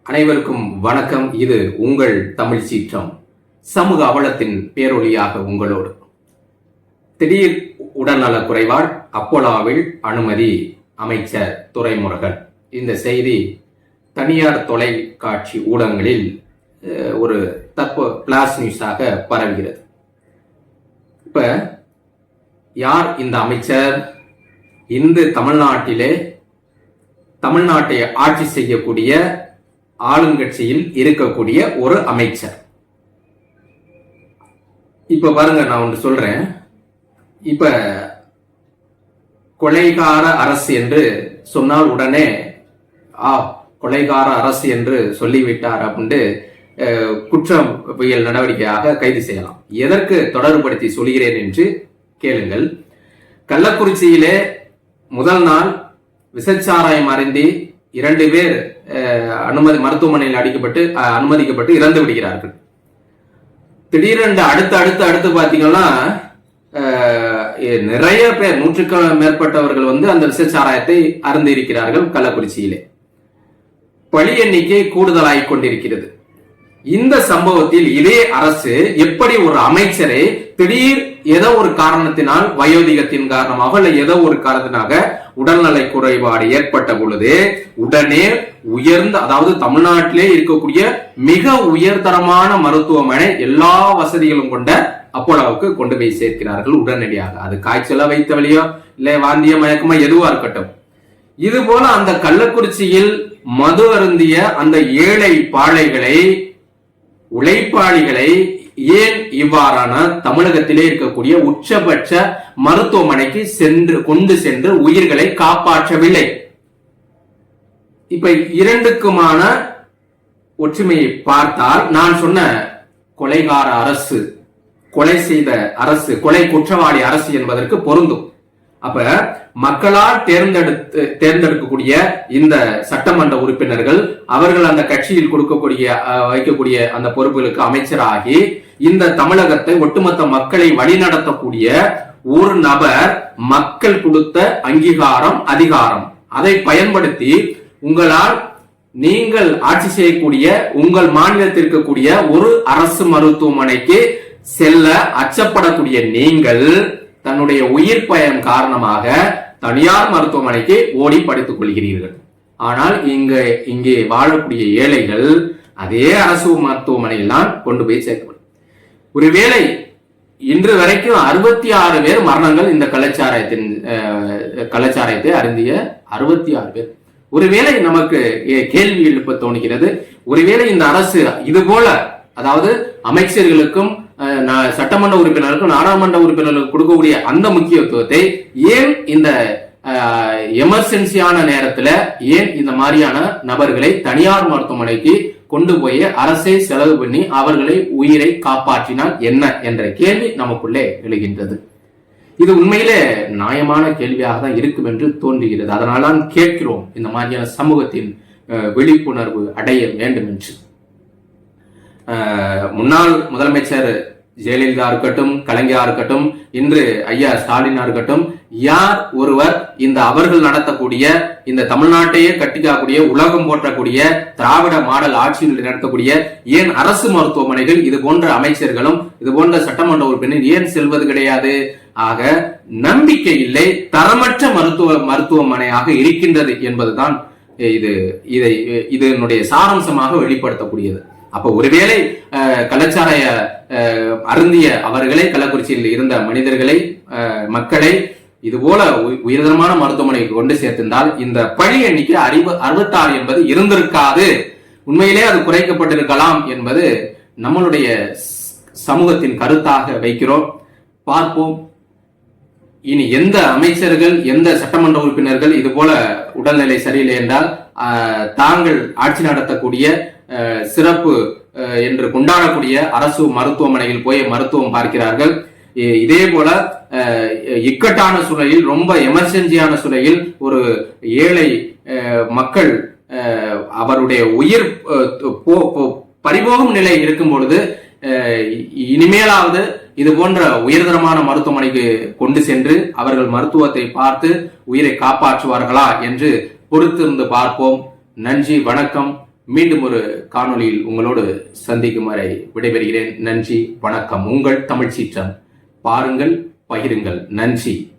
அனைவருக்கும் வணக்கம். இது உங்கள் தமிழ் சீற்றம். சமூக அவலத்தின் பேரொளியாக உங்களோடு. திடீர் உடல்நல குறைவால் அப்போலோவில் அனுமதி அமைச்சர் துரைமுருகன். இந்த செய்தி தனியார் தொலைக்காட்சி ஊடகங்களில் ஒரு பிளாஸ் நியூஸாக பரவுகிறது. இப்ப யார் இந்த அமைச்சர்? இந்து தமிழ்நாட்டை ஆட்சி செய்யக்கூடிய ஆளுங்கட்சியில் இருக்கக்கூடிய ஒரு அமைச்சர். இப்ப பாருங்க, நான் ஒன்று சொல்றேன். இப்ப கொலைகார அரசு என்று சொன்னால் உடனே கொலைகார அரசு என்று சொல்லிவிட்டார் அப்படின்ட்டு குற்றவியல் நடவடிக்கையாக கைது செய்யலாம். எதற்கு தொடர்புபடுத்தி சொல்கிறேன் என்று கேளுங்கள். கள்ளக்குறிச்சியிலே முதல் நாள் விசச்சாராயம் அருந்தி 2 பேர் மருத்துவமனையில் அனுமதிக்கப்பட்டு இறந்து விடுகிறார்கள். திடீரென்று அடுத்து பாத்தீங்கன்னா நிறைய பேர், 100க்கும் மேற்பட்டவர்கள் அந்த விசச்சாராயத்தை அருந்தி இருக்கிறார்கள். கள்ளக்குறிச்சியிலே பலி எண்ணிக்கை கூடுதலாகிக் கொண்டிருக்கிறது. இந்த சம்பவத்தில் இதே அரசு எப்படி ஒரு அமைச்சரை திடீர் ஏதோ ஒரு காரணத்தினால், வயோதிகத்தின் காரணமாக இல்ல ஏதோ ஒரு காரணத்தினாக உடல்நலை குறைபாடு ஏற்பட்ட பொழுது உடனே உயர்ந்த, அதாவது தமிழ்நாட்டிலே இருக்கக்கூடிய மிக உயர்தரமான மருத்துவமனை, எல்லா வசதிகளும் கொண்ட அப்போலோவுக்கு கொண்டு போய் சேர்க்கிறார்கள் உடனடியாக. அது காய்ச்சலா, வைத்த வலியோ இல்ல வாந்திய மயக்கமா எதுவா இருக்கட்டும். இது போல அந்த கள்ளக்குறிச்சியில் மது அருந்திய அந்த ஏழை பாழைகளை, உழைப்பாளிகளை ஏன் இவ்வாறான தமிழகத்திலே இருக்கக்கூடிய உச்சபட்ச மருத்துவமனைக்கு கொண்டு சென்று உயிர்களை காப்பாற்றவில்லை? இப்ப இரண்டுக்குமான ஒற்றுமையை பார்த்தால், நான் சொன்ன கொலைகார அரசு, கொலை செய்த அரசு, கொலை குற்றவாளி அரசு என்பதற்கு பொருந்தும். அப்ப மக்களால் தேர்ந்தெடுக்கக்கூடிய இந்த சட்டமன்ற உறுப்பினர்கள், அவர்கள் அந்த கட்சியில் வைக்கக்கூடிய அந்த பொறுப்புகளுக்கு அமைச்சராகி இந்த தமிழகத்தை, ஒட்டுமொத்த மக்களை வழிநடத்தக்கூடிய ஒரு நபர் மக்கள் கொடுத்த அங்கீகாரம், அதிகாரம், அதை பயன்படுத்தி நீங்கள் ஆட்சி செய்யக்கூடிய உங்கள் மாநிலத்தில் இருக்கக்கூடிய ஒரு அரசு மருத்துவமனைக்கு செல்ல அச்சப்படக்கூடிய நீங்கள் தன்னுடைய உயிர் பயம் காரணமாக தனியார் மருத்துவமனைக்கு ஓடி படித்துக் கொள்கிறீர்கள். ஆனால் இங்கே வாழக்கூடிய ஏழைகள் அதே அரசு மருத்துவமனையில் தான் கொண்டு போய் சேர்க்கப்படும். ஒருவேளை இன்று வரைக்கும் 66 பேர் மரணங்கள் இந்த கள்ளச்சாராயத்தை அருந்திய 66 பேர். ஒருவேளை நமக்கு கேள்வி எழுப்ப தோணுகிறது, ஒருவேளை இந்த அரசு இது போல, அதாவது அமைச்சர்களுக்கும் சட்டமன்ற உறுப்பினருக்கும் நாடாளுமன்ற உறுப்பினர்களுக்கு கொடுக்கக்கூடிய அந்த முக்கியத்துவத்தை ஏன் இந்த எமர்ஜென்சியான நேரத்துல ஏன் இந்த மாதிரியான நபர்களை தனியார் மருத்துவமனைக்கு கொண்டு போய் அரசை செலவு பண்ணி அவர்களை உயிரை காப்பாற்றினால் என்ன என்ற கேள்வி நமக்குள்ளே எழுகின்றது. இது உண்மையிலே நியாயமான கேள்வியாக தான் இருக்கும் என்று தோன்றுகிறது. அதனால்தான் கேட்கிறோம், இந்த மாதிரியான சமூகத்தின் விழிப்புணர்வு அடைய வேண்டும் என்று. முன்னாள் முதலமைச்சர் ஜெயலலிதா இருக்கட்டும், கலைஞரா இருக்கட்டும், இன்று ஐயா ஸ்டாலினா இருக்கட்டும், யார் ஒருவர் இந்த அவர்கள் நடத்தக்கூடிய இந்த தமிழ்நாட்டையே கட்டிக்காக்கூடிய, உலகம் போற்றக்கூடிய திராவிட மாடல் ஆட்சியில் நடத்தக்கூடிய ஏன் அரசு மருத்துவமனைகள், இது போன்ற அமைச்சர்களும் இது போன்ற சட்டமன்ற உறுப்பினர் ஏன் செல்வது கிடையாது? ஆக நம்பிக்கை இல்லை, தரமற்ற மருத்துவமனையாக இருக்கின்றது என்பதுதான் இதனுடைய சாராம்சமாக வெளிப்படுத்தக்கூடியது. அப்ப ஒருவேளை கள்ளச்சாராய அருந்திய அவர்களை, கள்ளக்குறிச்சியில் இருந்த மனிதர்களை, மக்களை இதுபோல உயர்தரமான மருத்துவமனைக்கு கொண்டு சேர்த்திருந்தால் இந்த பழி எண்ணிக்கை 66 என்பது இருந்திருக்காது. உண்மையிலே அது குறைக்கப்பட்டிருக்கலாம் என்பது நம்மளுடைய சமூகத்தின் கருத்தாக வைக்கிறோம். பார்ப்போம், இனி எந்த அமைச்சர்கள், எந்த சட்டமன்ற உறுப்பினர்கள் இது போல உடல்நிலை சரியில்லை என்றால் தாங்கள் ஆட்சி நடத்தக்கூடிய சிறப்பு என்று கொண்டாடக்கூடிய அரசு மருத்துவமனையில் போய் மருத்துவம் பார்க்கிறார்கள். இதே போல இக்கட்டான சூழலில், ரொம்ப எமர்ஜென்சியான சூழலில் ஒரு ஏழை மக்கள் அவருடைய உயிர் பறிபோகும் நிலை இருக்கும் பொழுது இனிமேலாவது இது போன்ற உயர்தரமான மருத்துவமனைக்கு கொண்டு சென்று அவர்கள் மருத்துவத்தை பார்த்து உயிரை காப்பாற்றுவார்களா என்று பொறுத்திருந்து பார்ப்போம். நன்றி, வணக்கம். மீண்டும் ஒரு காணொளியில் உங்களோடு சந்திக்கும் வரை விடைபெறுகிறேன். நன்றி, வணக்கம். உங்கள் தமிழ் சீற்றம். பாருங்கள், பகிருங்கள். நன்றி.